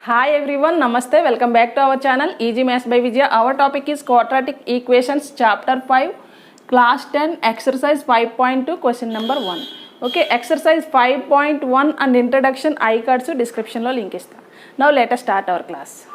Hi everyone, Namaste. Welcome back to our channel Easy Maths by Vijaya. Our topic is quadratic equations, chapter 5, class 10, exercise 5.2, question number 1. Okay, exercise 5.1 and introduction iCards description lo link ista. Now let us start our class.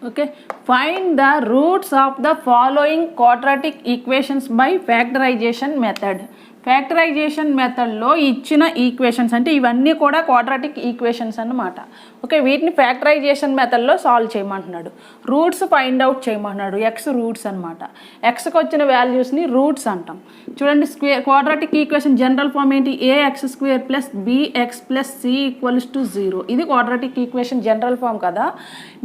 Okay, find the roots of the following quadratic equations by factorization method. Factorization మెథడ్లో ఇచ్చిన equations అంటే ఇవన్నీ కూడా quadratic equations అన్నమాట. Okay, వీటిని factorization మెథడ్లో solve చేయమంటున్నాడు. Roots find out చేయమంటున్నాడు. ఎక్స్ రూట్స్ అనమాట. ఎక్స్కి వచ్చిన వాల్యూస్ని రూట్స్ అంటాం. చూడండి, క్వాడ్రాటిక్ ఈక్వేషన్ జనరల్ ఫామ్ ఏంటి? A X square plus BX plus C equals to 0. ఇది క్వాడ్రాటిక్ ఈక్వేషన్ జనరల్ ఫామ్ కదా.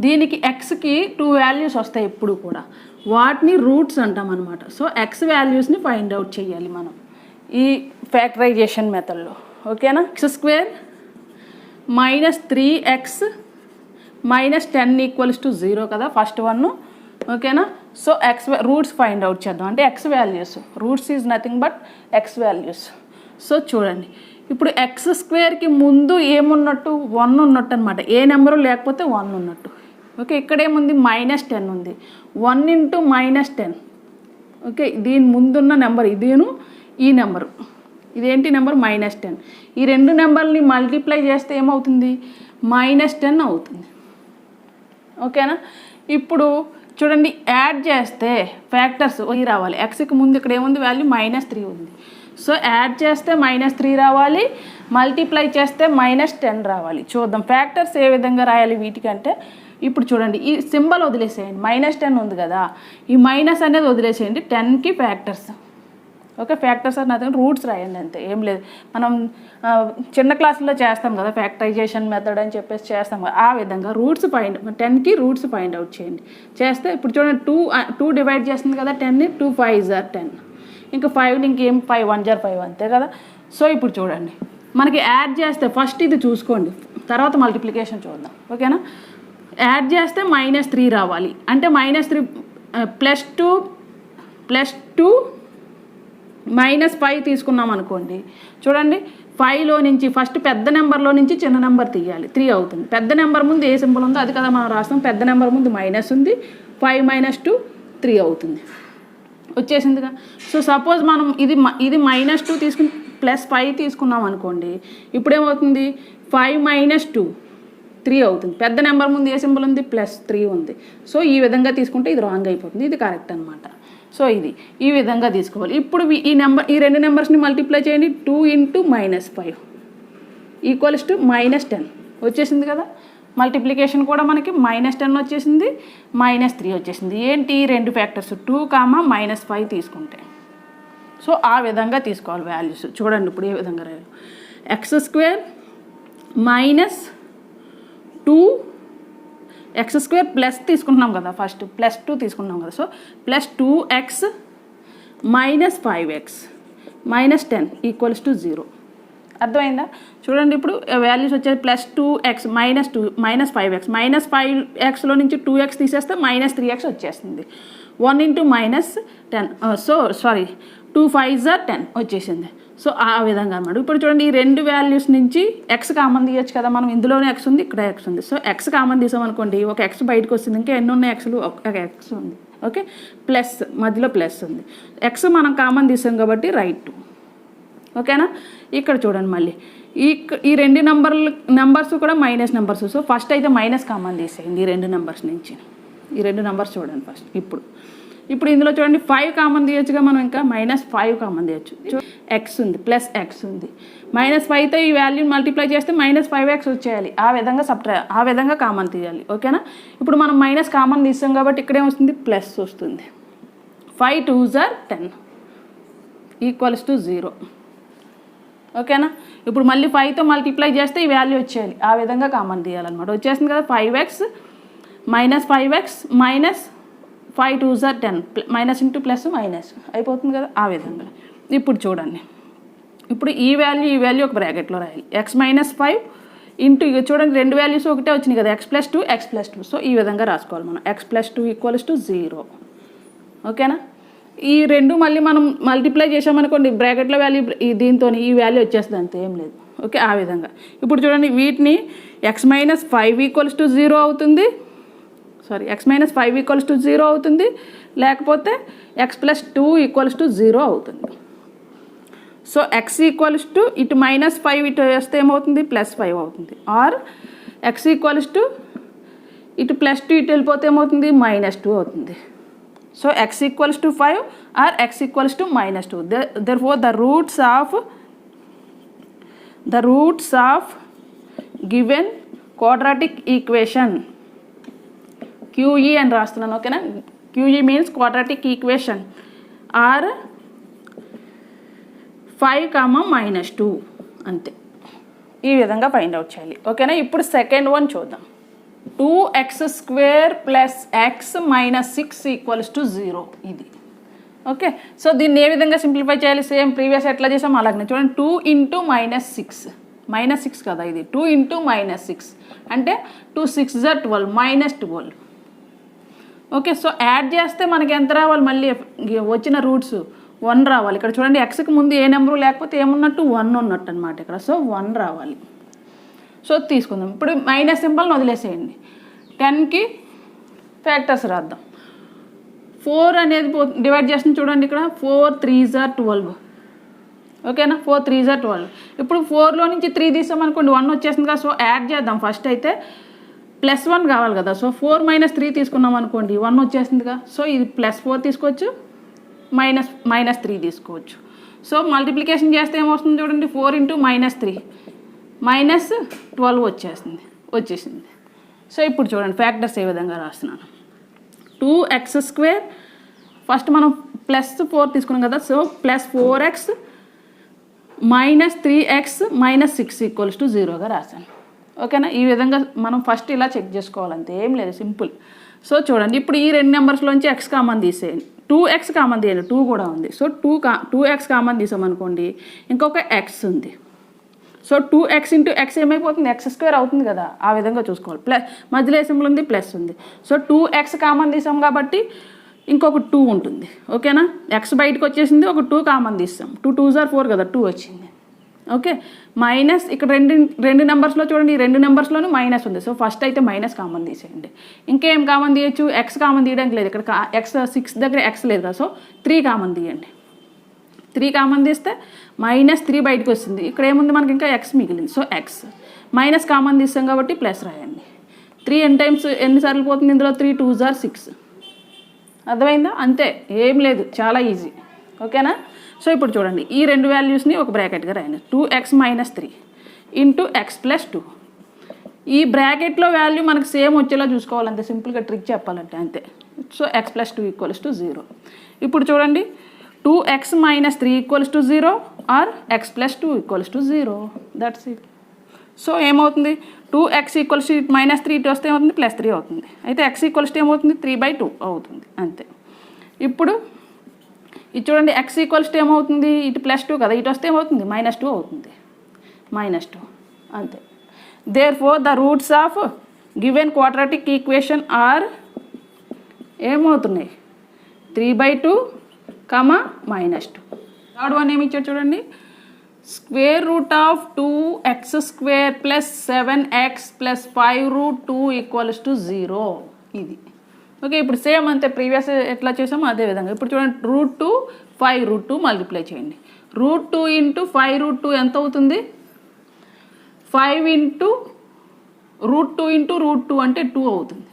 దీనికి ఎక్స్కి 2 వాల్యూస్ వస్తాయి ఎప్పుడు కూడా. వాటిని రూట్స్ అంటాం అనమాట. సో ఎక్స్ వాల్యూస్ని ఫైండ్ అవుట్ చేయాలి మనం ఈ ఫ్యాక్టరైజేషన్ మెథడ్లో. ఓకేనా, X square minus 3x minus 10 equals to 0 కదా ఫస్ట్ వన్. ఓకేనా, so X roots find out చేద్దాం. అంటే X values, roots is nothing but X values. So చూడండి, ఇప్పుడు ఎక్స్ స్క్వేర్కి ముందు ఏమున్నట్టు? 1 ఉన్నట్టు అనమాట. ఏ నెంబరు లేకపోతే 1 ఉన్నట్టు. ఓకే, ఇక్కడేముంది? -10 ఉంది. 1 ఇంటూ -10. ఓకే, దీని ముందున్న నెంబర్ ఇదేను, ఈ నెంబరు ఇదేంటి నెంబర్? -10. ఈ రెండు నెంబర్ని మల్టిప్లై చేస్తే ఏమవుతుంది? -10 అవుతుంది. ఓకేనా, ఇప్పుడు చూడండి, యాడ్ చేస్తే ఫ్యాక్టర్స్ రావాలి. ఎక్స్కి ముందు ఇక్కడ ఏముంది? వాల్యూ -3 ఉంది. సో యాడ్ చేస్తే -3 రావాలి, మల్టిప్లై చేస్తే -10 రావాలి. చూద్దాం ఫ్యాక్టర్స్ ఏ విధంగా రాయాలి వీటికంటే. ఇప్పుడు చూడండి, ఈ సింబల్ వదిలేసేయండి. -10 ఉంది కదా, ఈ మైనస్ అనేది వదిలేసేయండి. 10కి ఫ్యాక్టర్స్. ఓకే, ఫ్యాక్టర్స్ అనేది రూట్స్ రాయండి, అంతే, ఏం లేదు. మనం చిన్న క్లాసుల్లో చేస్తాం కదా ఫ్యాక్టరైజేషన్ మెథడ్ అని చెప్పేసి చేస్తాం కదా, ఆ విధంగా రూట్స్ 10కి రూట్స్ ఫైండ్ అవుట్ చేయండి. చేస్తే ఇప్పుడు చూడండి, 2 డివైడ్ చేస్తుంది కదా 10ని. 2 5s are 10. ఇంకా 5 ఇంకేం? 5 1s are 5, అంతే కదా. సో ఇప్పుడు చూడండి, మనకి యాడ్ చేస్తే ఫస్ట్ ఇది చూసుకోండి, తర్వాత మల్టిప్లికేషన్ చూద్దాం. ఓకేనా, యాడ్ చేస్తే -3 రావాలి. అంటే -3 +2 -5 తీసుకున్నాం అనుకోండి. చూడండి, 5లో నుంచి ఫస్ట్ పెద్ద నెంబర్లో నుంచి చిన్న నెంబర్ తీయాలి. 3 అవుతుంది. పెద్ద నెంబర్ ముందు ఏ సింబల్ ఉందో అది కదా మనం రాస్తాం. పెద్ద నెంబర్ ముందు మైనస్ ఉంది. 5 - 2 3 అవుతుంది. వచ్చేసిందిగా. సో సపోజ్ మనం ఇది -2 తీసుకుని +5 తీసుకున్నాం అనుకోండి. ఇప్పుడేమవుతుంది? 5 - 2 3 అవుతుంది. పెద్ద నెంబర్ ముందు ఏ సింబల్ ఉంది? +3 ఉంది. సో ఈ విధంగా తీసుకుంటే ఇది రాంగ్ అయిపోతుంది, ఇది కరెక్ట్ అనమాట. సో ఇది ఈ విధంగా తీసుకోవాలి. ఇప్పుడు ఈ రెండు నెంబర్స్ని మల్టిప్లై చేయండి. 2 × -5 ఈక్వల్స్ టు -10 వచ్చేసింది కదా. మల్టిప్లికేషన్ కూడా మనకి -10 వచ్చేసింది, -3 వచ్చేసింది. ఏంటి? రెండు ఫ్యాక్టర్స్ 2, -5 తీసుకుంటే. సో ఆ విధంగా తీసుకోవాలి వాల్యూస్. చూడండి ఇప్పుడు ఏ విధంగా రాయాలి. X square -2x square plus తీసుకుంటున్నాం కదా, ఫస్ట్ +2 తీసుకున్నాం కదా. So +2x -5x -10 equals to 0. అర్థమైందా? చూడండి, ఇప్పుడు వాల్యూస్ వచ్చేది +2x -2 -5x. -5xలో నుంచి 2x తీసేస్తే -3x వచ్చేస్తుంది. 1 × -10 2 5s are 10 వచ్చేసింది. సో ఆ విధంగా అన్నమాట. ఇప్పుడు చూడండి, ఈ రెండు వాల్యూస్ నుంచి ఎక్స్ కామన్ తీయచ్చు కదా మనం. ఇందులోనే ఎక్స్ ఉంది, ఇక్కడ ఎక్స్ ఉంది. సో ఎక్స్ కామన్ తీసామనుకోండి, ఒక ఎక్స్ బయటకు వస్తుంది. ఇంకా ఎన్ని ఉన్నాయి ఎక్స్లు? ఒక ఎక్స్ ఉంది. ఓకే, ప్లస్ మధ్యలో ప్లస్ ఉంది. ఎక్స్ మనం కామన్ తీసాం కాబట్టి రైట్. ఓకేనా, ఇక్కడ చూడండి మళ్ళీ ఈ రెండు నెంబర్స్ కూడా మైనస్ నెంబర్స్. సో ఫస్ట్ అయితే మైనస్ కామన్ తీసేయండి ఈ రెండు నెంబర్స్ నుంచి. ఈ రెండు నెంబర్స్ చూడండి ఫస్ట్. ఇప్పుడు ఇందులో చూడండి 5 కామన్ తీయచ్చుగా మనం. ఇంకా -5 కామన్ తీయచ్చు. ఎక్స్ ఉంది, +x ఉంది. -5తో ఈ వాల్యూని మల్టిప్లై చేస్తే -5x వచ్చేయాలి. ఆ విధంగా కామన్ తీయాలి. ఓకేనా, ఇప్పుడు మనం మైనస్ కామన్ తీస్తాం కాబట్టి ఇక్కడే వస్తుంది, ప్లస్ వస్తుంది. 5 2s are 10 ఈక్వల్స్ టు 0. ఓకేనా, ఇప్పుడు మళ్ళీ 5తో మల్టిప్లై చేస్తే ఈ వాల్యూ వచ్చేయాలి. ఆ విధంగా కామన్ తీయాలన్నమాట. వచ్చేసింది కదా. 5x -5x -5 2s are 10 minus into plus minus అయిపోతుంది కదా. ఆ విధంగా ఇప్పుడు చూడండి, ఇప్పుడు ఈ వాల్యూ ఒక బ్రాకెట్లో రాయాలి. x -5 ఇంటూ ఇక చూడండి, రెండు వాల్యూస్ ఒకటే వచ్చినాయి కదా, x + 2 x + 2. సో ఈ విధంగా రాసుకోవాలి మనం. x + 2 equals to 0. ఓకేనా, ఈ రెండు మళ్ళీ మనం మల్టిప్లై చేసామనుకోండి బ్రాకెట్లో వాల్యూ దీంతో ఈ వాల్యూ వచ్చేస్తుంది అంతే, ఏం లేదు. ఓకే, ఆ విధంగా. ఇప్పుడు చూడండి వీటిని x-5 = 0 అవుతుంది, x-5 = 0 అవుతుంది, లేకపోతే x+2 = 0 అవుతుంది. సో x ఇటు -5 ఇటు వేస్తే ఏమవుతుంది, +5 అవుతుంది. ఆర్ x ఇటు +2 ఇటు వెళ్ళిపోతే ఏమవుతుంది, -2 అవుతుంది. So x = 5 or x = -2. Therefore the roots of given quadratic equation QE అని రాస్తున్నాను. ఓకేనా, QE means quadratic equation are 5, -2 అంతే. ఈ విధంగా ఫైండ్ అవుట్ చేయాలి. ఓకేనా, ఇప్పుడు సెకండ్ వన్ చూద్దాం. 2x² + x - 6 = 0 ఇది. ఓకే, సో దీన్ని ఏ విధంగా సింప్లిఫై చేయాలి, సేమ్ ప్రీవియస్ ఎట్లా చేసాం అలాగనే చూడండి. 2 × -6 కదా ఇది, 2 × -6 అంటే 2 × 6 = 12 -12. ఓకే, సో యాడ్ చేస్తే మనకి ఎంత రావాలి, మళ్ళీ వచ్చిన రూట్స్ 1 రావాలి. ఇక్కడ చూడండి ఎక్స్కి ముందు ఏ నెంబరు లేకపోతే ఏమున్నట్టు 1 ఉన్నట్టు అనమాట ఇక్కడ. సో 1 రావాలి. సో తీసుకుందాం. ఇప్పుడు మైనస్ సింబల్ని వదిలేసేయండి. 10కి ఫ్యాక్టర్స్ రాద్దాం. 4 అనేది డివైడ్ చేస్తుంది చూడండి ఇక్కడ, 4 × 3 = 12. ఓకేనా, 4 × 3 = 12. ఇప్పుడు 4లో నుంచి 3 తీసామనుకోండి 1 వచ్చేస్తుంది కదా. సో యాడ్ చేద్దాం. ఫస్ట్ అయితే +1 కావాలి కదా. సో 4 - 3 తీసుకున్నాం అనుకోండి 1 వచ్చేస్తుందిగా. సో ఇది +4 తీసుకోవచ్చు, -3 తీసుకోవచ్చు. సో మల్టిప్లికేషన్ చేస్తే ఏమవుతుంది చూడండి, 4 × -3 -12 వచ్చేసింది. సో ఇప్పుడు చూడండి ఫ్యాక్టర్స్ ఏ విధంగా రాస్తున్నాను. 2x² ఫస్ట్ మనం +4 తీసుకున్నాం కదా. సో +4x - 3x - 6 = 0గా రాశాను. ఓకేనా, ఈ విధంగా మనం ఫస్ట్ ఇలా చెక్ చేసుకోవాలంతే, ఏం లేదు, సింపుల్. సో చూడండి ఇప్పుడు ఈ రెండు నెంబర్స్లోంచి x కామన్ తీసేయండి. 2x కామన్ తీయండి, 2 కూడా ఉంది. సో 2x కామన్ తీసామనుకోండి ఇంకొక x ఉంది. సో 2x × x ఏమైపోతుంది, x² అవుతుంది కదా. ఆ విధంగా చూసుకోవాలి. మధ్యలో ఏ సింబల్ ఉంది, ప్లస్ ఉంది. సో 2x కామన్ తీసాం కాబట్టి ఇంకొక 2 ఉంటుంది. ఓకేనా, x బయటకు వచ్చేసింది, ఒక 2 కామన్ తీస్తాం. 2 × 2 = 4 కదా, 2 వచ్చింది. ఓకే, మైనస్ ఇక్కడ రెండు నెంబర్స్లో చూడండి, ఈ రెండు నెంబర్స్లోనూ మైనస్ ఉంది. సో ఫస్ట్ అయితే మైనస్ కామన్ తీసేయండి. ఇంకేం కామన్ తీయచ్చు, x కామన్ తీయడానికి లేదు ఇక్కడ, x6 దగ్గర x లేదు కదా. సో 3 కామన్ తీయండి. 3 కామన్ తీస్తే -3 బయటకు వస్తుంది. ఇక్కడ ఏముంది మనకి, ఇంకా x మిగిలింది. సో x మైనస్ కామన్ తీస్తాం కాబట్టి ప్లస్ రాయండి. 3 ఎన్నిసార్లు పోతుంది ఇందులో, 3 × 2 = 6. అర్థమైందా, అంతే, ఏం లేదు, చాలా ఈజీ. ఓకేనా, సో ఇప్పుడు చూడండి ఈ రెండు వాల్యూస్ని ఒక బ్రాకెట్గా రాయండి. 2x - 3 × x+2. ఈ బ్రాకెట్లో వాల్యూ మనకు సేమ్ వచ్చేలా చూసుకోవాలంటే, సింపుల్గా ట్రిక్ చెప్పాలంటే అంతే. So x+2 = 0. ఇప్పుడు చూడండి 2x - 3 = 0 are x+2 = 0. That's it. So ఏమవుతుంది, 2x = -3 ఇటు వస్తే ఏమవుతుంది, +3 అవుతుంది. అయితే x = ఏమవుతుంది, 3/2 అవుతుంది అంతే. ఇప్పుడు ఇది చూడండి x = ఏమవుతుంది, ఇటు +2 కదా, ఇటు వస్తే ఏమవుతుంది, -2 అవుతుంది. -2 అంతే. Therefore the roots of given quadratic equation are ఏమవుతున్నాయి, 3/2, -2. Third one ఏమి ఇచ్చాడు చూడండి, √2x² + 7x + 5√2 = 0. ఇది ఓకే. ఇప్పుడు సేమ్ అంతే, ప్రీవియస్ ఎట్లా చేసామో అదే విధంగా. ఇప్పుడు చూడండి √2 5√2 మల్టిప్లై చేయండి. √2 × 5√2 ఎంత అవుతుంది, 5 × √2 × √2 అంటే 2 అవుతుంది.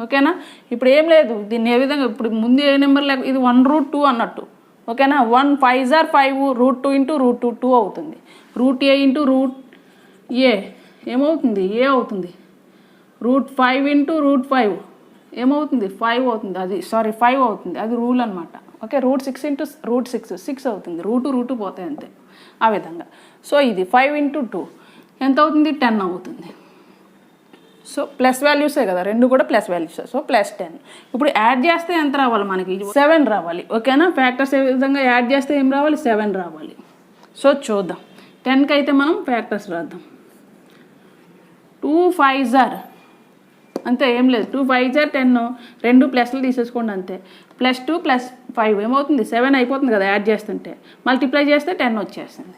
ఓకేనా, ఇప్పుడు ఏం లేదు, దీన్ని ఏ విధంగా, ఇప్పుడు ముందు ఏ నెంబర్ లేక ఇది 1√2 అన్నట్టు. ఓకేనా, 1 5 = 5, √2 × √2 2 అవుతుంది. √a × √a ఏమవుతుంది, a అవుతుంది. √5 × √5 ఏమవుతుంది, 5 అవుతుంది. అది 5 అవుతుంది, అది రూల్ అనమాట. ఓకే, √6 × √6 6 అవుతుంది. √2 పోతాయి అంతే, ఆ విధంగా. సో ఇది 5 × 2 ఎంత అవుతుంది, 10 అవుతుంది. సో ప్లస్ వాల్యూసే కదా, రెండు కూడా ప్లస్ వాల్యూస్. సో +10. ఇప్పుడు యాడ్ చేస్తే ఎంత రావాలి మనకి, 7 రావాలి. ఓకేనా, ఫ్యాక్టర్స్ ఏ విధంగా యాడ్ చేస్తే ఏం రావాలి, 7 రావాలి. సో చూద్దాం. 10కి అయితే మనం ఫ్యాక్టర్స్ రాద్దాం. 2 5s are అంతే, ఏం లేదు. 2 5s are 10, రెండు ప్లస్లు తీసేసుకోండి అంతే. +2 + 5 ఏమవుతుంది 7 అయిపోతుంది కదా యాడ్ చేస్తుంటే, మల్టిప్లై చేస్తే 10 వచ్చేస్తుంది.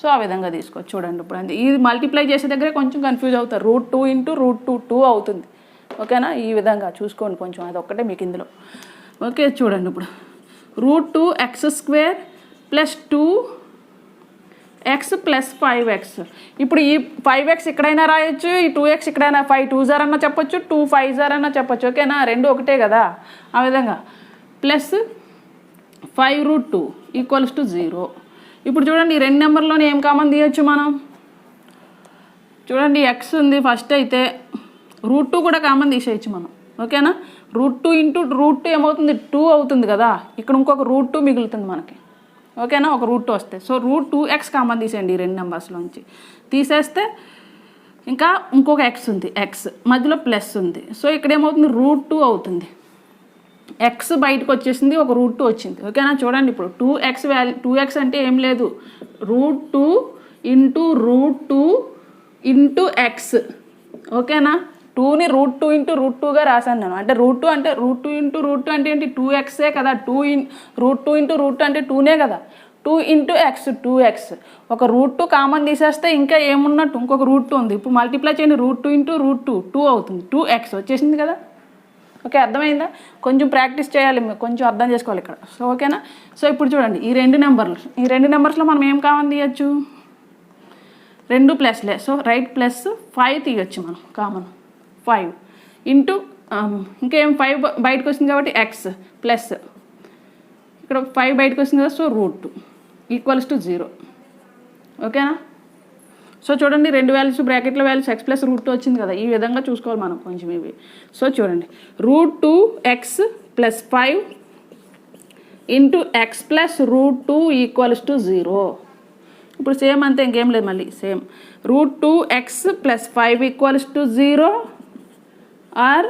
సో ఆ విధంగా తీసుకోవచ్చు. చూడండి ఇప్పుడు అంతే, ఇది మల్టిప్లై చేసే దగ్గరే కొంచెం కన్ఫ్యూజ్ అవుతారు. √2 × √2 అవుతుంది. ఓకేనా, ఈ విధంగా చూసుకోండి కొంచెం, అది ఒక్కటే మీకు ఇందులో. ఓకే చూడండి ఇప్పుడు √2x² + 2x + 5x. ఇప్పుడు ఈ 5x ఇక్కడైనా రాయొచ్చు, ఈ 2x ఇక్కడైనా 5 2s అన్నా చెప్పొచ్చు, 2 5s అన్నా చెప్పొచ్చు. ఓకేనా, రెండు ఒకటే కదా. ఆ విధంగా ప్లస్ 5√2 = 0. ఇప్పుడు చూడండి ఈ రెండు నెంబర్లోనే ఏం కామన్ తీయచ్చు మనం. చూడండి x ఉంది ఫస్ట్, అయితే √2 కూడా కామన్ తీసేయచ్చు మనం. ఓకేనా, √2 × √2 ఏమవుతుంది 2 అవుతుంది కదా, ఇక్కడ ఇంకొక √2 మిగులుతుంది మనకి. ఓకేనా, ఒక √2 వస్తే, సో √2x కామన్ తీసేయండి ఈ రెండు నెంబర్స్లోంచి. తీసేస్తే ఇంకా ఇంకొక x ఉంది, x మధ్యలో ప్లస్ ఉంది, సో ఇక్కడ ఏమవుతుంది √2 అవుతుంది. x బయటకు వచ్చేసింది, ఒక √2 వచ్చింది. ఓకేనా, చూడండి ఇప్పుడు 2x వాల్యూ, 2x అంటే ఏం లేదు √2 × √2 × x. ఓకేనా, 2ని √2 × √2గా రాశాను నేను. అంటే √2 అంటే √2 × √2 అంటే ఏంటి 2xే కదా, √2 × √2 అంటే 2నే కదా, 2 × x 2x. ఒక √2 కామన్ తీసేస్తే ఇంకా ఏమున్నట్టు ఇంకొక √2 ఉంది. ఇప్పుడు మల్టిప్లై చేయండి, √2 × √2 2 అవుతుంది, 2x వచ్చేసింది కదా. ఓకే, అర్థమైందా? కొంచెం ప్రాక్టీస్ చేయాలి, కొంచెం అర్థం చేసుకోవాలి ఇక్కడ. సో ఓకేనా, సో ఇప్పుడు చూడండి ఈ రెండు నెంబర్స్లో మనం ఏం కామన్ తీయచ్చు, రెండు ప్లస్లే, సో రైట్ ప్లస్ 5 తీయచ్చు మనం కామన్. 5 ఇంటూ ఇంకేం 5 బయటకు వచ్చింది కాబట్టి x ప్లస్ ఇక్కడ 5 బయటకు వచ్చింది కదా, సో √2 = 0. ఓకేనా, సో చూడండి రెండు వాల్యూస్ బ్రాకెట్లో వాల్యూస్ x + √2 వచ్చింది కదా, ఈ విధంగా చూసుకోవాలి మనం కొంచెం ఇవి. సో చూడండి √2x + 5 × x + √2 = 0. ఇప్పుడు సేమ్ అంతే, ఇంకేం లేదు, మళ్ళీ same √2x + 5 = 0 or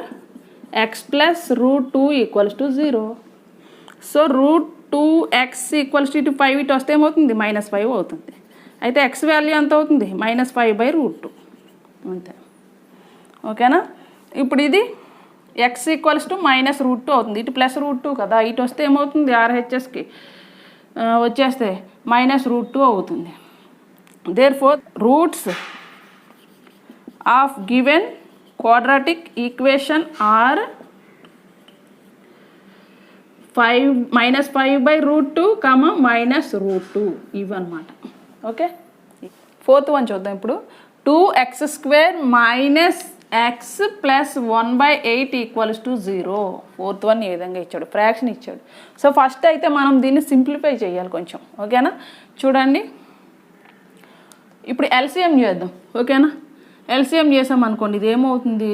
x + √2 = 0. So √2x = 5 ఇటు వస్తే ఏమవుతుంది -5 అవుతుంది. అయితే x వాల్యూ ఎంత అవుతుంది -5/√2 అంతే. ఓకేనా, ఇప్పుడు ఇది x = -√2 అవుతుంది, ఇటు +√2 కదా, ఇటు వస్తే ఏమవుతుంది RHSకి వచ్చేస్తే -√2 అవుతుంది. Therefore roots of given quadratic equation are -5/√2, -√2 ఇవన్నమాట. ఓకే, ఫోర్త్ వన్ చూద్దాం ఇప్పుడు. 2x² - x + 1/8 = 0. ఫోర్త్ వన్ ఈ విధంగా ఇచ్చాడు, ఫ్రాక్షన్ ఇచ్చాడు. సో ఫస్ట్ అయితే మనం దీన్ని సింప్లిఫై చేయాలి కొంచెం. ఓకేనా, చూడండి ఇప్పుడు ఎల్సిఎం చేద్దాం. ఓకేనా, ఎల్సిఎం చేసాం అనుకోండి, ఇది ఏమవుతుంది,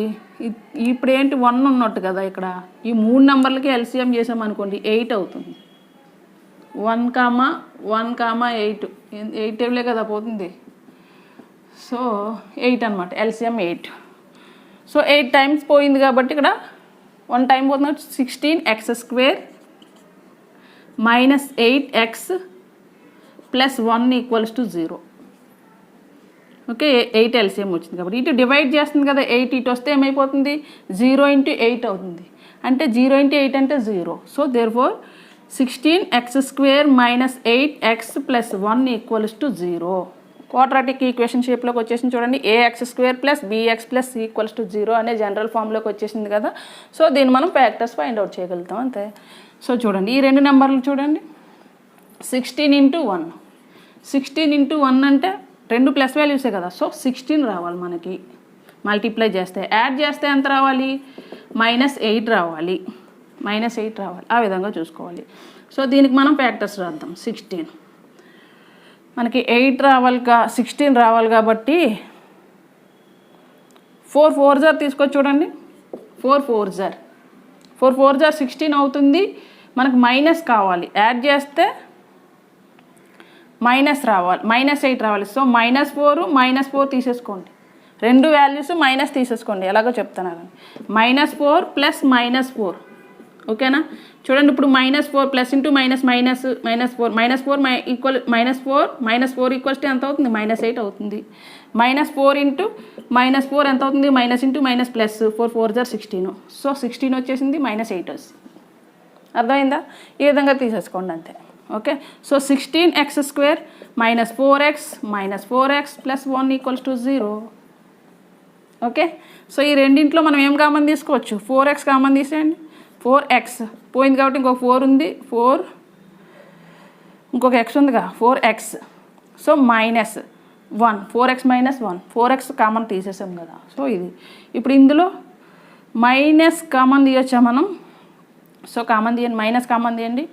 ఇప్పుడు ఏంటి 1 ఉన్నట్టు కదా, ఇక్కడ ఈ 3 నెంబర్లకి ఎల్సిఎం చేసాం అనుకోండి 8 అవుతుంది. 1, 1, 8 టేబులే కదా పోతుంది, సో 8 అనమాట, ఎల్సిఎం 8. సో 8 టైమ్స్ పోయింది కాబట్టి ఇక్కడ 1 టైం పోతుంది, 16x² - 8x + 1 = 0. ఓకే, 8 ఎల్సిఎం వచ్చింది కాబట్టి ఇటు డివైడ్ చేస్తుంది కదా, 8 ఇటు వస్తే ఏమైపోతుంది 0 × 8 అవుతుంది. అంటే 0 × 8 అంటే 0. So therefore 16x² - 8x + 1 = 0. Quadratic equation షేప్లోకి వచ్చేసింది చూడండి. ax² + bx + c = 0 అనే జనరల్ ఫామ్లోకి వచ్చేసింది కదా. సో దీన్ని మనం ఫ్యాక్టర్స్ ఫైండ్ అవుట్ చేయగలుగుతాం అంతే. సో చూడండి ఈ రెండు నెంబర్లు చూడండి, 16 × 1. 16 × 1 అంటే రెండు ప్లస్ వాల్యూసే కదా, సో 16 రావాలి మనకి. మల్టిప్లై చేస్తే, యాడ్ చేస్తే ఎంత రావాలి -8 రావాలి, -8 రావాలి. ఆ విధంగా చూసుకోవాలి. సో దీనికి మనం ఫ్యాక్టర్స్ రాద్దాం. 16 మనకి 8 రావాలి, 16 రావాలి కాబట్టి 4 4s తీసుకొచ్చి చూడండి. 4 4s 16 అవుతుంది. మనకు మైనస్ కావాలి, యాడ్ చేస్తే మైనస్ రావాలి, -8 రావాలి. సో -4 తీసేసుకోండి, రెండు వాల్యూస్ మైనస్ తీసేసుకోండి, ఎలాగో చెప్తాను. -4 + -4. ఓకేనా, చూడండి ఇప్పుడు -4 ప్లస్ ఇంటూ మైనస్ -4 -4 ఎంత అవుతుంది -8 అవుతుంది. -4 × -4 ఎంత అవుతుంది -× -+, 4 4s 16. సో 16 వచ్చేసింది, -8 వచ్చింది. అర్థమైందా? ఈ విధంగా తీసేసుకోండి అంతే. Okay, so 16x² - 4x plus 1 = 0. Okay, so ఈ రెండింట్లో మనం ఏం కామన్ తీసుకోవచ్చు? 4x కామన్ తీసేయండి. 4x పోయింది కాబట్టి ఇంకొక 4 ఉంది, 4 ఇంకొక x ఉందిగా 4x. So -1 4x - 1 4x common తీసేసాం కదా. సో ఇది ఇప్పుడు ఇందులో మైనస్ కామన్ తీయొచ్చా మనం? సో కామన్ తీయండి, మైనస్ కామన్ తీయండి,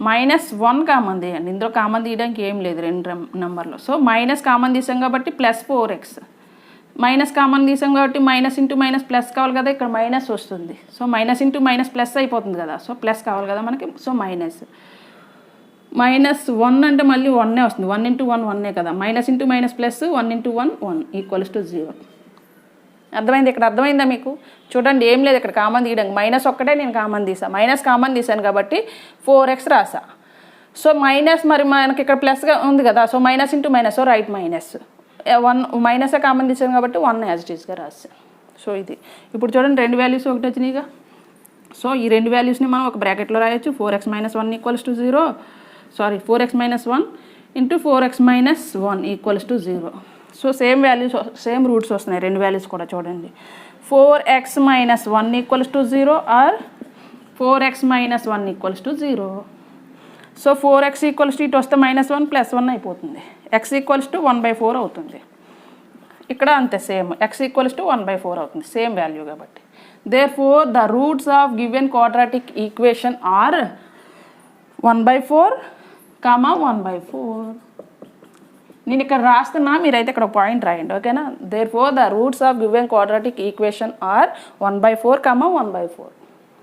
-1 కామన్ తీయండి. ఇందులో కామన్ తీయడానికి ఏం లేదు రెండు నెంబర్లో. సో మైనస్ కామన్ తీసాం కాబట్టి +4x, మైనస్ కామన్ తీసాం కాబట్టి మైనస్ ఇంటూ మైనస్ ప్లస్ కావాలి కదా, ఇక్కడ మైనస్ వస్తుంది. So minus into minus plus అయిపోతుంది కదా, సో ప్లస్ కావాలి కదా మనకి. సో -1 అంటే మళ్ళీ 1 వస్తుంది, 1 × 1 1 కదా, మైనస్ ఇంటూ మైనస్ ప్లస్ 1 × 1 1 = 0. అర్థమైంది? ఇక్కడ అర్థమైందా మీకు? చూడండి, ఏం లేదు ఇక్కడ కామన్ తీయడానికి, -1 నేను కామన్ తీసాను, మైనస్ కామన్ తీసాను కాబట్టి 4x రాసా. సో మైనస్ మరి మనకి ఇక్కడ ప్లస్గా ఉంది కదా, so minus into minus, so right -1 minus common తీసాను కాబట్టి 1 యాజ్ ఇట్ ఈస్గా రాసాను. సో ఇది ఇప్పుడు చూడండి, రెండు వాల్యూస్ ఒకటి వచ్చినాయిగా. సో ఈ రెండు వాల్యూస్ని మనం ఒక బ్రాకెట్లో రాయొచ్చు. 4x - 1 = 0, 4x - 1 × 4x - 1 = 0. So same values, same roots వస్తున్నాయి రెండు వాల్యూస్ కూడా. చూడండి, 4x - 1 = 0 are 4x - 1 = 0. So 4x = ఇటు వస్తే -1 + 1 అయిపోతుంది, x = 1/4 అవుతుంది. ఇక్కడ అంతే సేమ్, x = 1/4 అవుతుంది, సేమ్ వాల్యూ కాబట్టి. Therefore the roots of given quadratic equation are 1/4, 1/4. నేను ఇక్కడ రాస్తున్నా, మీరైతే ఇక్కడ పాయింట్ రాయండి. ఓకేనా? Therefore the roots of given quadratic equation are 1/4, 1/4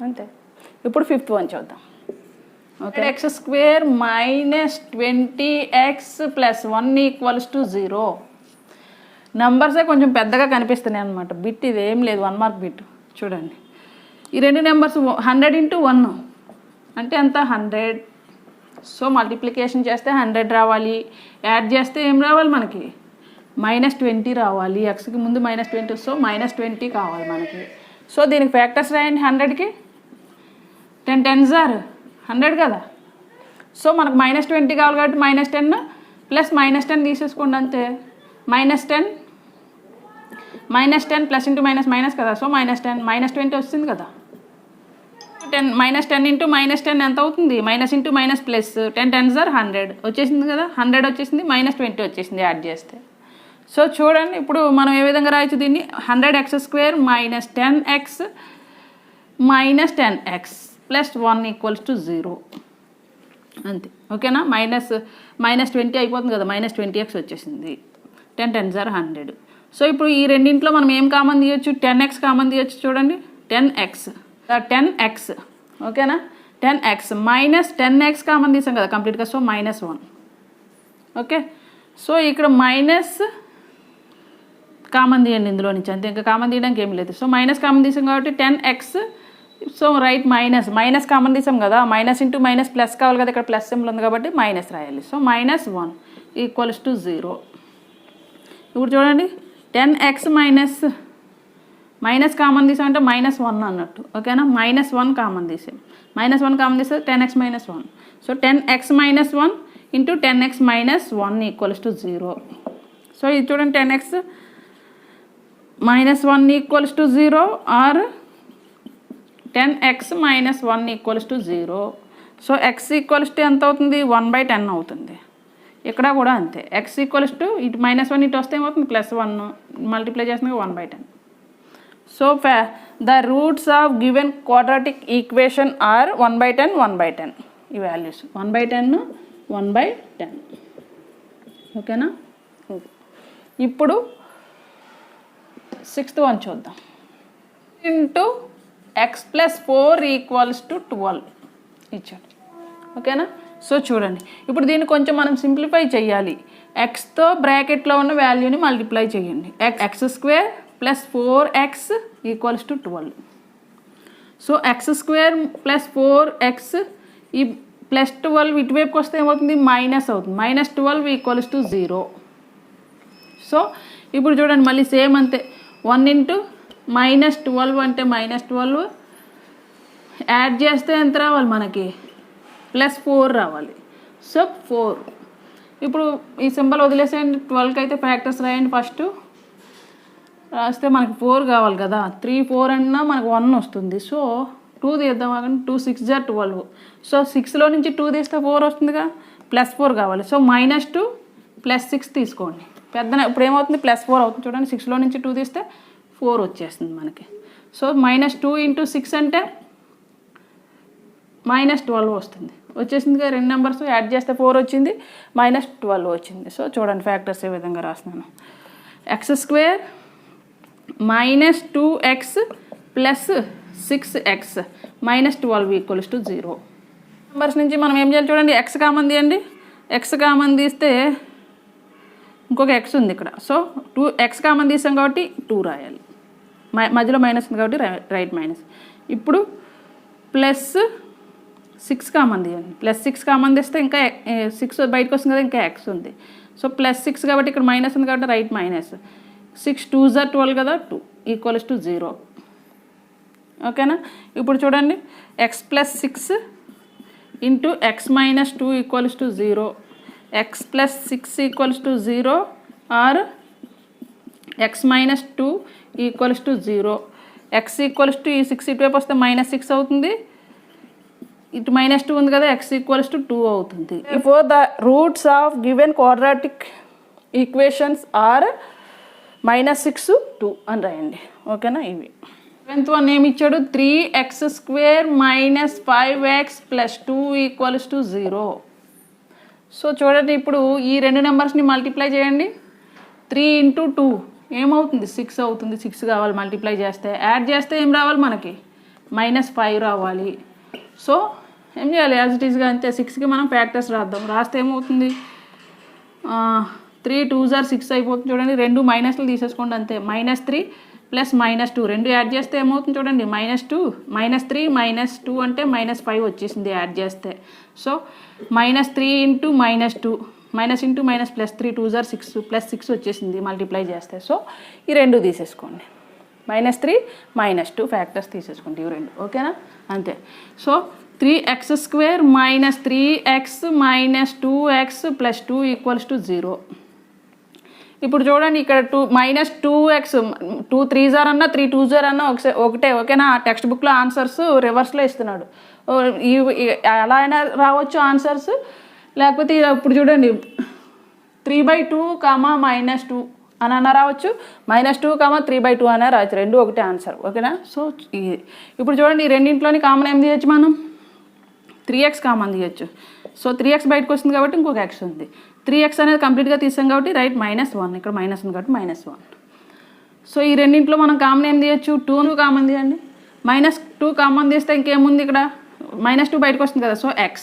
అంతే. ఇప్పుడు 5th వన్ చూద్దాం. Okay, x² - 20x + 1 = 0. నెంబర్సే కొంచెం పెద్దగా కనిపిస్తున్నాయి అనమాట. బిట్ ఇది ఏం లేదు, 1 మార్క్ బిట్. చూడండి, ఈ రెండు నెంబర్స్ 100 × 1 అంటే ఎంత? 100. సో మల్టిప్లికేషన్ చేస్తే 100 రావాలి, యాడ్ చేస్తే ఏం రావాలి మనకి? -20 రావాలి. ఎక్స్కి ముందు -20, సో -20 కావాలి మనకి. సో దీనికి ఫ్యాక్టర్స్ రాయండి. 100కి 10 10s are 100 కదా. సో మనకు -20 కావాలి కాబట్టి -10 ప్లస్ -10 తీసేసుకోండి అంతే. -10 ప్లస్ ఇంటూ మైనస్ కదా, సో -10 -20 వస్తుంది కదా. 10 -10 ఇంటూ -10 ఎంత అవుతుంది? Minus into minus plus 10 10s are 100 వచ్చేసింది కదా, 100 వచ్చేసింది, -20 వచ్చేసింది యాడ్ చేస్తే. సో చూడండి, ఇప్పుడు మనం ఏ విధంగా రాయొచ్చు దీన్ని? 100x² - 10x - 10x ప్లస్ 1 = 0 అంతే. ఓకేనా? -20 అయిపోతుంది కదా, -20x వచ్చేసింది, 10 10s are 100. సో ఇప్పుడు ఈ రెండింట్లో మనం ఏం కామన్ తీయొచ్చు? 10x కామన్ తీయొచ్చు. చూడండి, 10x. ఓకేనా? 10x -10x కామన్ తీసాం కదా కంప్లీట్గా, సో -1. ఓకే, సో ఇక్కడ మైనస్ కామన్ తీయండి ఇందులో నుంచి అంతే, ఇంకా కామన్ తీయడానికి ఏం లేదు. సో మైనస్ కామన్ తీసాం కాబట్టి 10x, so right minus common తీసాం కదా, మైనస్ ఇంటూ మైనస్ ప్లస్ కావాలి కదా, ఇక్కడ ప్లస్ సింబల్ ఉంది కాబట్టి మైనస్ రాయాలి. సో -1 = 0. ఇప్పుడు చూడండి, 10x మైనస్ కామన్ తీసామంటే -1 అన్నట్టు. ఓకేనా? -1 కామన్ తీసాం, -1 కామన్ తీస్తే 10x - 1. So 10x - 1 × 10x - 1 = 0. So ఇది చూడండి, 10x - 1 = 0 are 10x - 1 = 0. So x = ఎంత అవుతుంది? 1/10 అవుతుంది. ఇక్కడ కూడా అంతే, x = ఇటు -1 ఇటు వస్తే ఏమవుతుంది? +1 మల్టిప్లై చేస్తుంది 1/10. So the roots of given quadratic equation are 1/10, 1/10. ఈ వాల్యూస్ 1/10, 1/10. ఓకేనా? ఇప్పుడు 6th వన్ చూద్దాం. ఇంటూ x + 4 = 12 ఇచ్చాడు. ఓకేనా? సో చూడండి, ఇప్పుడు దీన్ని కొంచెం మనం సింప్లిఫై చేయాలి. ఎక్స్తో బ్రాకెట్లో ఉన్న వాల్యూని మల్టిప్లై చేయండి. x² + 4x = 12. So x² + 4x ఈ +12 ఇటువైపుకి వస్తే ఏమవుతుంది? మైనస్ అవుతుంది, -12 = 0. సో ఇప్పుడు చూడండి, మళ్ళీ సేమ్ అంతే, 1 × -12 అంటే -12 యాడ్ చేస్తే ఎంత రావాలి మనకి +4 రావాలి. సో 4. ఇప్పుడు ఈ సింబల్ వదిలేసేయండి. 12కి అయితే ఫ్యాక్టర్స్ రాయండి. ఫస్ట్ రాస్తే మనకి 4 కావాలి కదా. 3 4 అన్నా మనకు 1 వస్తుంది. సో 2 తీద్దాం. 2 6 = 12. సో 6లో నుంచి 2 తీస్తే 4 వస్తుందిగా. +4 కావాలి. సో -2 +6 తీసుకోండి. ఇప్పుడు ఏమవుతుంది +4 అవుతుంది చూడండి. 6లో నుంచి 2 తీస్తే 4 వచ్చేస్తుంది మనకి. సో -2 × 6 అంటే -12 వస్తుంది. వచ్చేసిందిగా. 2 నెంబర్స్ యాడ్ చేస్తే 4 వచ్చింది, -12 వచ్చింది. సో చూడండి ఫ్యాక్టర్స్ ఏ విధంగా రాస్తున్నాను. x² - 2x + 6x -12 = 0. నెంబర్స్ నుంచి మనం ఏం చేయాలి చూడండి. x కామన్ తీయండి. x కామన్ తీస్తే ఇంకొక x ఉంది ఇక్కడ. సో 2x కామన్ తీసాం కాబట్టి 2 రాయాలి. మధ్యలో మైనస్ ఉంది కాబట్టి రైట్ మైనస్. ఇప్పుడు +6 కామన్ తీయండి. +6 కామన్ తీస్తే ఇంకా 6 బయటకు వస్తుంది కదా, ఇంకా x ఉంది. సో +6 కాబట్టి ఇక్కడ మైనస్ ఉంది కాబట్టి రైట్ మైనస్. 6 2 = 12 కదా, 2 = 0. ఓకేనా. ఇప్పుడు చూడండి x + 6 × x - 2 = 0. x + 6 = 0 or x - 2 = 0. x = ఈ 6 ఇటువైపు వస్తే -6 అవుతుంది. ఇటు -2 ఉంది కదా, x = 2 అవుతుంది. Therefore the roots of given quadratic equations are -6 2 అని రాయండి. ఓకేనా. ఇవి 7th వన్ ఏమి ఇచ్చాడు 3x² - 5x + 2 = 0. సో చూడండి ఇప్పుడు ఈ 2 నెంబర్స్ని మల్టిప్లై చేయండి. 3 × 2 ఏమవుతుంది 6 అవుతుంది. 6 కావాలి మల్టిప్లై చేస్తే. యాడ్ చేస్తే ఏం రావాలి మనకి -5 రావాలి. సో ఏం చేయాలి యాజ్ ఇట్ ఈస్గా అంతే. 6కి మనం ఫ్యాక్టర్స్ రాద్దాం. రాస్తే ఏమవుతుంది 3 2 = 6 అయిపోతుంది చూడండి. 2 మైనస్లు తీసేసుకోండి అంతే. -3 + -2 2 యాడ్ చేస్తే ఏమవుతుంది చూడండి -2 -3 -2 అంటే -5 వచ్చేసింది యాడ్ చేస్తే. సో -3 × -2 -× +3 2 = 6 +6 వచ్చేసింది మల్టిప్లై చేస్తే. సో ఈ 2 తీసేసుకోండి. -3 -2 ఫ్యాక్టర్స్ తీసేసుకోండి ఇవి 2. ఓకేనా అంతే. So 3x² - 3x - 2x + 2 = 0. ఇప్పుడు చూడండి ఇక్కడ -2x 2 3s అన్నా 3 2s అన్నా ఒకటే. ఓకేనా. టెక్స్ట్ బుక్లో ఆన్సర్స్ రివర్స్లో ఇస్తున్నాడు. ఎలా అయినా రావచ్చు ఆన్సర్స్. లేకపోతే ఇప్పుడు చూడండి 3/2, -2 అని అన్నా రావచ్చు. -2, 3/2 అనే రావచ్చు. 2 ఒకటే ఆన్సర్. ఓకేనా. సో ఇప్పుడు చూడండి ఈ రెండింటిలోని కామన్ ఏం తీయచ్చు మనం 3x కామన్ తీయచ్చు. సో 3x బయటకు వస్తుంది కాబట్టి ఇంకొక x ఉంది. 3x అనేది కంప్లీట్గా తీసాం కాబట్టి రైట్ -1. ఇక్కడ మైనస్ ఉంది కాబట్టి -1. సో ఈ రెండింటిలో మనం కామన్ ఏం తీయచ్చు 2 కామన్ తీయండి. -2 కామన్ తీస్తే ఇంకేముంది ఇక్కడ -2 బయటకు వస్తుంది కదా. So x.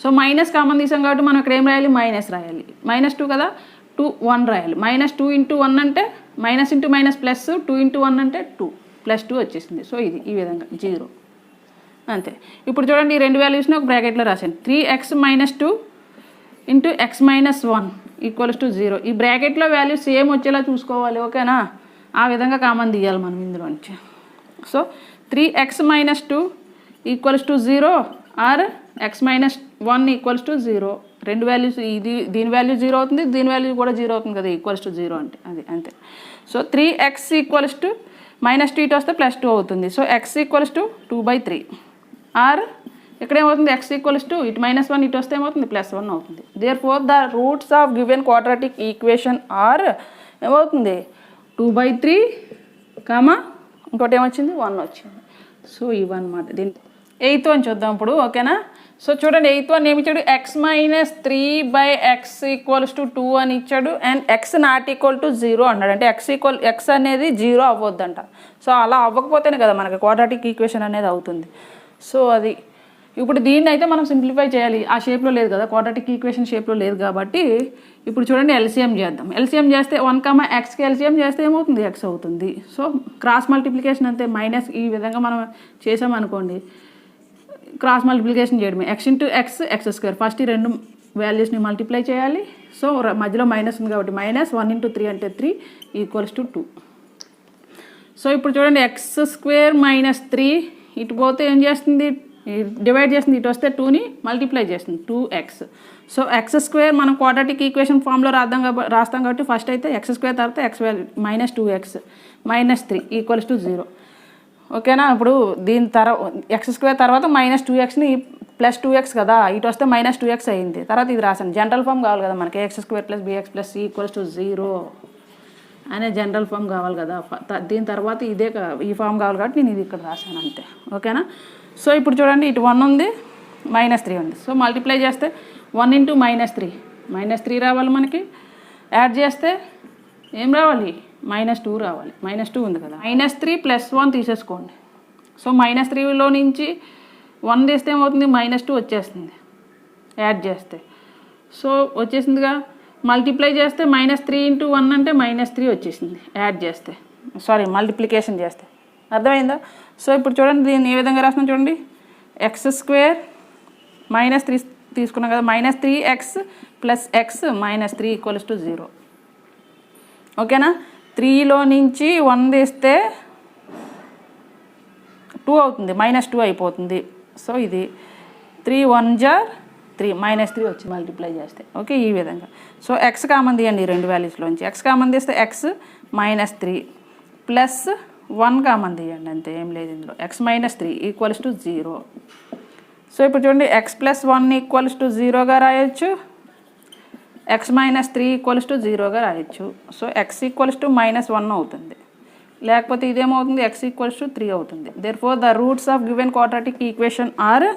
So minus common తీసాం కాబట్టి మనం ఇక్కడ ఏం రాయాలి మైనస్ రాయాలి. -2 కదా 2 1 రాయాలి. -2 × 1 అంటే -, -, +2 × 1 అంటే 2 +2 వచ్చేసింది. సో ఇది ఈ విధంగా 0 అంతే. ఇప్పుడు చూడండి ఈ 2 వాల్యూస్ని ఒక బ్రాకెట్లో రాశాను. 3x - 2 × x - 1 = 0. ఈ బ్రాకెట్లో వాల్యూ సేమ్ వచ్చేలా చూసుకోవాలి. ఓకేనా. ఆ విధంగా కామన్ తీయాలి మనం ఇందులో నుంచి. So 3x - 2 = 0 or x - 1 = 0. 2 values దీని వాల్యూ 0 అవుతుంది, దీని వాల్యూ కూడా 0 అవుతుంది కదా =0 అంటే అది అంతే. సో 3x = -2 ఇటు వస్తే +2 అవుతుంది. సో x = 2/3 ఆర్ ఇక్కడ ఏమవుతుంది x = ఇటు -1 ఇటు వస్తే ఏమవుతుంది +1 అవుతుంది. Therefore the roots of given quadratic equation are ఏమవుతుంది 2/3, ఇంకోటి ఏమొచ్చింది 1 వచ్చింది. సో ఇవన్నమాట. దీని 8th వన్ చూద్దాం ఇప్పుడు. ఓకేనా. సో చూడండి 8th వన్ ఏమి ఇచ్చాడు x - 3/x = 2 అని ఇచ్చాడు. అండ్ x ≠ 0 అన్నాడు. అంటే x అనేది 0 అవ్వద్దంట. సో అలా అవ్వకపోతేనే కదా మనకి క్వాడ్రాటిక్ ఈక్వేషన్ అనేది అవుతుంది. సో అది ఇప్పుడు దీన్ని అయితే మనం సింప్లిఫై చేయాలి. ఆ షేప్లో లేదు కదా, క్వాడ్రాటిక్ ఈక్వేషన్ షేప్లో లేదు కాబట్టి ఇప్పుడు చూడండి ఎల్సిఎం చేద్దాం. ఎల్సిఎం చేస్తే 1, xకి ఎల్సిఎం చేస్తే ఏమవుతుంది x అవుతుంది. సో క్రాస్ మల్టిప్లికేషన్ అంతే. మైనస్ ఈ విధంగా మనం చేసామనుకోండి క్రాస్ మల్టిప్లికేషన్ చేయడమే. x × x² ఫస్ట్ ఈ 2 వాల్యూస్ని మల్టిప్లై చేయాలి. సో మధ్యలో మైనస్ ఉంది కాబట్టి -1 × 3 అంటే 3 = 2. సో ఇప్పుడు చూడండి x² - 3 ఇటు పోతే ఏం చేస్తుంది, డివైడ్ చేస్తుంది, ఇటు వస్తే 2ని మల్టిప్లై చేస్తుంది 2x. సో ఎక్స్ స్క్వేర్ మనం క్వాడ్రాటిక్ ఈక్వేషన్ ఫామ్లో రాస్తాం కాబట్టి ఫస్ట్ అయితే ఎక్స్ స్క్వేర్ తర్వాత ఎక్స్ వాల్యూ -2x -3 = 0. ఓకేనా. ఇప్పుడు దీని ఎక్స్ స్క్వేర్ తర్వాత -2xని +2x కదా, ఇటు వస్తే -2x అయింది. తర్వాత ఇది రాశాను, జనరల్ ఫామ్ కావాలి కదా మనకి, ax² + bx + c = 0 అనే జనరల్ ఫామ్ కావాలి కదా. దీని తర్వాత ఇదే ఈ ఫామ్ కావాలి కాబట్టి నేను ఇది ఇక్కడ రాశాను అంతే. ఓకేనా. సో ఇప్పుడు చూడండి, ఇటు 1 ఉంది, -3 ఉంది. సో మల్టిప్లై చేస్తే 1 × -3 రావాలి మనకి. యాడ్ చేస్తే ఏం రావాలి, -2 రావాలి. -2 ఉంది కదా, -3 + 1 తీసేసుకోండి. సో -3లో నుంచి 1 తీస్తే ఏమవుతుంది, -2 వచ్చేస్తుంది యాడ్ చేస్తే. సో వచ్చేసిందిగా. మల్టిప్లై చేస్తే -3 × 1 అంటే -3 వచ్చేసింది యాడ్ చేస్తే, మల్టిప్లికేషన్ చేస్తే. అర్థమైందా. సో ఇప్పుడు చూడండి, దీన్ని ఏ విధంగా రాస్తున్నాం చూడండి, x² -3 తీసుకున్నాం కదా, -3x + x -3 = 0. ఓకేనా. 3లో నుంచి 1 తీస్తే 2 అవుతుంది, -2 అయిపోతుంది. సో ఇది 3 × 1 = 3 -3 వచ్చి మల్టిప్లై చేస్తే. ఓకే, ఈ విధంగా. సో x కామన్ తీయండి, 2 వాల్యూస్లోంచి x కామన్ తీస్తే x -3 + 1 కామన్ తీయండి, అంతే, ఏం లేదు ఇందులో. x -3 = 0. సో ఇప్పుడు చూడండి, x + 1 = 0గా రాయొచ్చు, x -3 = 0గా రాయొచ్చు. సో x = -1 అవుతుంది, లేకపోతే ఇదేమవుతుంది, x = 3 అవుతుంది. Therefore the roots of given quadratic equation are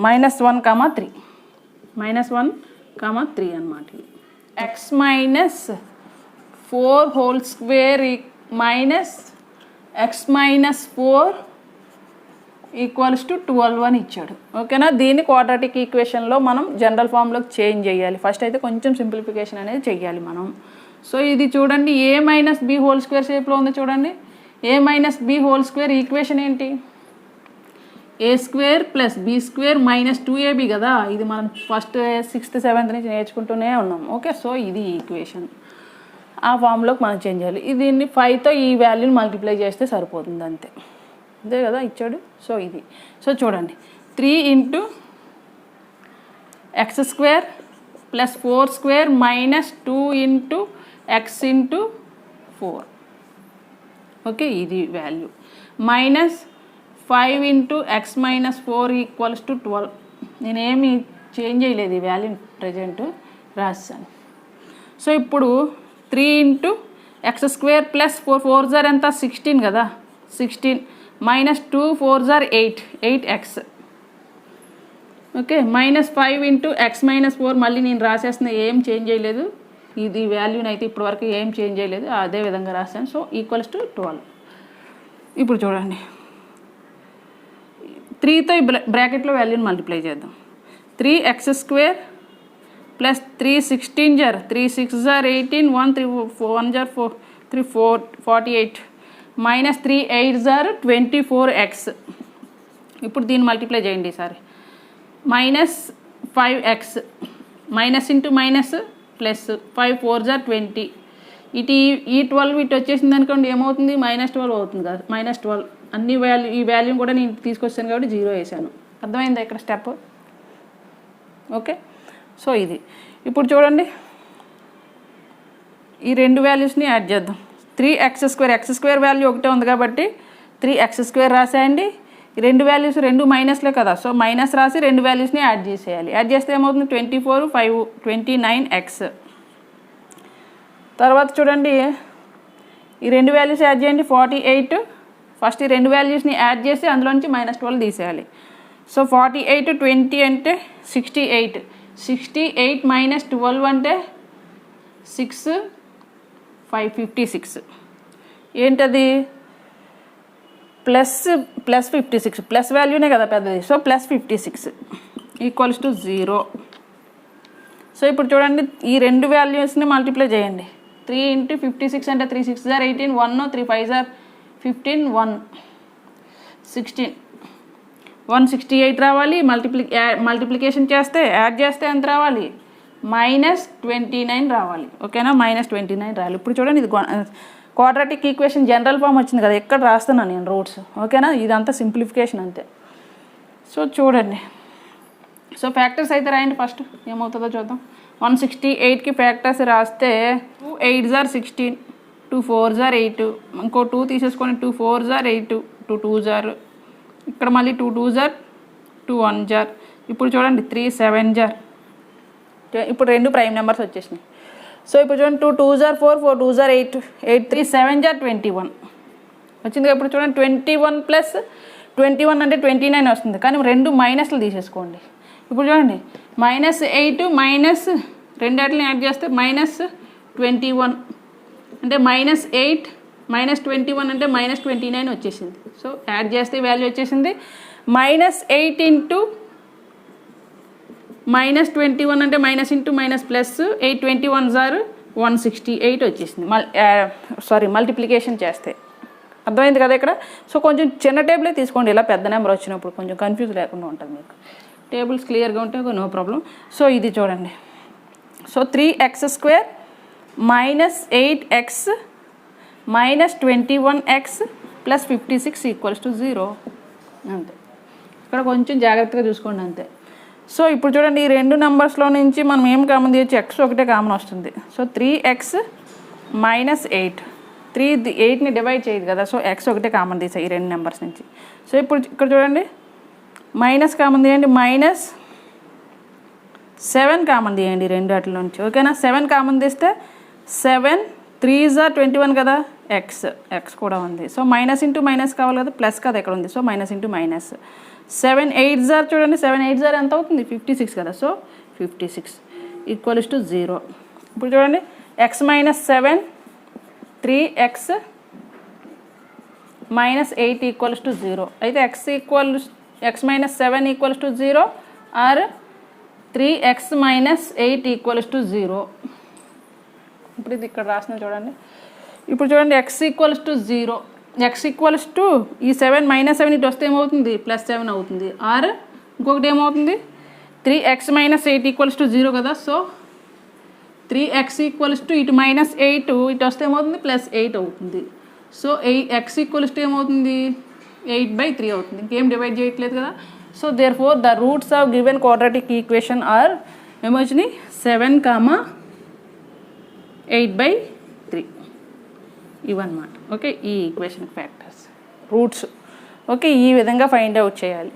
-1, 3 -1, 3 అన్నమాట. x -4² -x -4 = 12 అని ఇచ్చాడు. ఓకేనా. దీన్ని క్వాడ్రాటిక్ ఈక్వేషన్లో మనం జనరల్ ఫామ్లోకి చేంజ్ చేయాలి. ఫస్ట్ అయితే కొంచెం సింప్లిఫికేషన్ అనేది చెయ్యాలి మనం. సో ఇది చూడండి, a - b² షేప్లో ఉంది చూడండి. a - b² ఈక్వేషన్ ఏంటి, a² + b² - 2ab కదా. ఇది మనం ఫస్ట్ 6th 7th నుంచి నేర్చుకుంటూనే ఉన్నాం. ఓకే. సో ఇది ఈక్వేషన్, ఆ ఫామ్లోకి మనం చేంజ్ చేయాలి. దీన్ని 5తో ఈ వాల్యూని మల్టిప్లై చేస్తే సరిపోతుంది, అంతే. అంతే కదా ఇచ్చాడు. సో ఇది. సో చూడండి, 3 × x² + 4² - 2 × x × 4. ఓకే, ఇది వాల్యూ. -5 × x - 4 = 12. నేనేమి చేంజ్ చేయలేదు, ఈ వాల్యూని ప్రజెంట్ రాశాను. సో ఇప్పుడు 3 × x² + 4 4 ఎంత, 16 కదా, 16 -2 4 8x. ఓకే. -5 × x - 4 మళ్ళీ నేను రాసేస్తున్న, ఏం చేంజ్ చేయలేదు. ఇది వాల్యూని అయితే ఇప్పటివరకు ఏం చేంజ్ చేయలేదు, అదే విధంగా రాశాను. సో = 12. ఇప్పుడు చూడండి, 3తో ఈ బ్రాకెట్లో వాల్యూని మల్టిప్లై చేద్దాం. 3x² + 3 16 3 6 18 1 3 1 4 3 4 48 -3 8 24x. ఇప్పుడు దీన్ని మల్టిప్లై చేయండి ఈసారి. -5x -× -+5 4 20. ఈ 12 ఇటు వచ్చేసింది అనుకోండి, ఏమవుతుంది, -12 అవుతుంది కదా, -12. అన్ని ఈ వాల్యూని కూడా నేను తీసుకొచ్చాను కాబట్టి 0 వేసాను. అర్థమైందా ఇక్కడ స్టెప్. ఓకే. సో ఇది. ఇప్పుడు చూడండి, ఈ 2 వాల్యూస్ని యాడ్ చేద్దాం. 3x² వాల్యూ ఒకటే ఉంది కాబట్టి 3x² రాసేయండి. ఈ 2 వాల్యూస్ 2 మైనస్లే కదా, సో మైనస్ రాసి 2 వాల్యూస్ని యాడ్ చేసేయాలి. యాడ్ చేస్తే ఏమవుతుంది, 24 5 29x. తర్వాత చూడండి, ఈ 2 వాల్యూస్ యాడ్ చేయండి, 48. ఫస్ట్ ఈ 2 వాల్యూస్ని యాడ్ చేసి అందులోంచి -12 తీసేయాలి. సో 48 20 అంటే 68. 68 - 12 అంటే 6 5 56. ఏంటది, +56. ప్లస్ వాల్యూనే కదా పెద్దది. సో +56 = 0. సో ఇప్పుడు చూడండి, ఈ 2 వాల్యూస్ని మల్టిప్లై చేయండి. 3 × 56 అంటే 3 6 18 1 3 5 15 1 16 168 రావాలి. మల్టిప్లికేషన్ చేస్తే, యాడ్ చేస్తే ఎంత రావాలి, -29 రావాలి. ఓకేనా, -29 రావాలి. ఇప్పుడు చూడండి, ఇది క్వాడ్రాటిక్ ఈక్వేషన్ జనరల్ ఫామ్ వచ్చింది కదా, ఎక్కడ రాస్తున్నాను నేను రూట్స్, ఓకేనా. ఇదంతా సింప్లిఫికేషన్ అంతే. సో చూడండి, సో ఫ్యాక్టర్స్ అయితే రాయండి. ఫస్ట్ ఏమవుతుందో చూద్దాం. 168కి ఫ్యాక్టర్స్ రాస్తే 2 8s are 16, 2 4s are 8, ఇంకో 2 తీసేసుకొని 2 4s are 8, 2 2s are, ఇక్కడ మళ్ళీ 2 2s are, 2 1s are. ఇప్పుడు చూడండి 3 7s are. ఇప్పుడు 2 ప్రైమ్ నెంబర్స్ వచ్చేసినాయి. సో ఇప్పుడు చూడండి 2 2s are 4, 4 2s are 8, 8 3 7s are 21 వచ్చింది. ఇప్పుడు చూడండి 21 ప్లస్ 21 అంటే 29 వస్తుంది, కానీ 2 మైనస్లు తీసేసుకోండి. ఇప్పుడు చూడండి -8 మైనస్ 2 యాడ్ చేస్తే -21 అంటే -8 -21 అంటే -29 వచ్చేసింది. సో యాడ్ చేస్తే వాల్యూ వచ్చేసింది -8 ఇంటూ -21 అంటే minus into minus plus 8 21s are 168 వచ్చేసింది. మల్టిప్లికేషన్ చేస్తే అర్థమైంది కదా ఇక్కడ. సో కొంచెం చిన్న టేబులే తీసుకోండి, ఇలా పెద్ద నెంబర్ వచ్చినప్పుడు కొంచెం కన్ఫ్యూజ్ లేకుండా ఉంటుంది మీకు. టేబుల్స్ క్లియర్గా ఉంటే నో ప్రాబ్లం. సో ఇది చూడండి, సో 3x² - 8x - 21x + 56 = 0 అంతే. ఇక్కడ కొంచెం జాగ్రత్తగా చూసుకోండి అంతే. సో ఇప్పుడు చూడండి, ఈ 2 నెంబర్స్లో నుంచి మనం ఏం కామన్ తీయచ్చు, x ఒకటే కామన్ వస్తుంది. సో 3x - 8, 3 8ని డివైడ్ చేయదు కదా, సో x ఒకటే కామన్ తీసాయి ఈ 2 నెంబర్స్ నుంచి. సో ఇప్పుడు ఇక్కడ చూడండి మైనస్ కామన్ తీయండి, -7 కామన్ తీయండి 2 వాటిలో నుంచి, ఓకేనా. 7 కామన్ తీస్తే 7 3s are 21 కదా, x కూడా ఉంది. సో మైనస్ ఇంటూ మైనస్ కావాలి కదా, ప్లస్ కదా ఇక్కడ ఉంది. So minus into minus. 7 8s are చూడండి, 7 8s are ఎంత అవుతుంది 56 కదా. సో 56 = 0. ఇప్పుడు చూడండి x - 7 3x - 8 = 0. అయితే x - 7 = 0 ఆర్ 3x - 8 = 0. ఇప్పుడు ఇది ఇక్కడ రాసిన చూడండి. ఇప్పుడు చూడండి x = 0, x ఈ 7 - 7 ఇటు వస్తే ఏమవుతుంది +7 అవుతుంది. ఆర్ ఇంకొకటి ఏమవుతుంది 3x - 8 = 0 కదా. సో 3x ఇటు -8 ఇటు వస్తే ఏమవుతుంది +8 అవుతుంది. సో x ఏమవుతుంది 8/3 అవుతుంది, ఇంకేం డివైడ్ చేయట్లేదు కదా. So therefore the roots of given quadratic equation are ఏమొచ్చినాయి 7, 8/3 ఇవన్నమాట. ఓకే, ఈ ఈక్వేషన్ ఫ్యాక్టర్స్ రూట్స్. ఓకే, ఈ విధంగా ఫైండ్ అవుట్ చేయాలి.